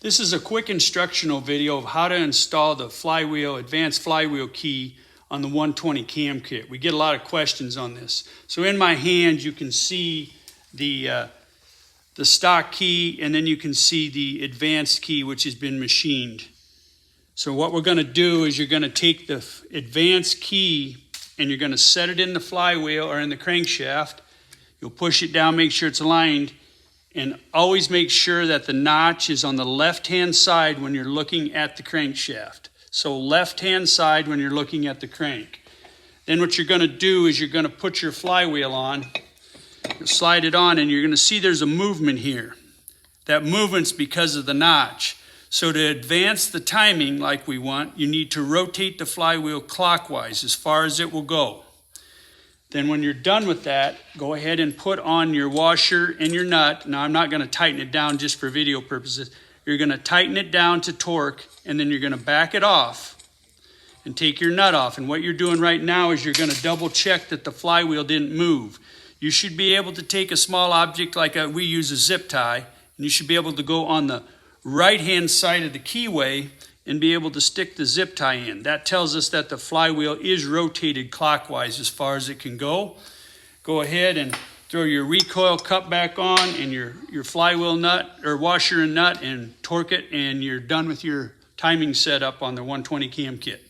This is a quick instructional video of how to install the Flywheel, advanced Flywheel key on the 120 cam kit. We get a lot of questions on this. So in my hand, you can see the stock key, and then you can see the advanced key, which has been machined. So what we're going to do is you're going to take the advanced key and you're going to set it in the flywheel or in the crankshaft. You'll push it down, make sure it's aligned, and always make sure that the notch is on the left-hand side when you're looking at the crankshaft. So left-hand side when you're looking at the crank. Then what you're going to do is you're going to put your flywheel on, slide it on, and you're going to see there's a movement here. That movement's because of the notch. So to advance the timing like we want, you need to rotate the flywheel clockwise as far as it will go. Then when you're done with that, go ahead and put on your washer and your nut. Now I'm not going to tighten it down just for video purposes. You're going to tighten it down to torque, and then you're going to back it off and take your nut off. And what you're doing right now is you're going to double check that the flywheel didn't move. You should be able to take a small object like we use a zip tie, and you should be able to go on the right-hand side of the keyway and be able to stick the zip tie in. That tells us that the flywheel is rotated clockwise as far as it can go. Go ahead and throw your recoil cup back on and your flywheel nut or washer and nut and torque it, and you're done with your timing setup on the 120 cam kit.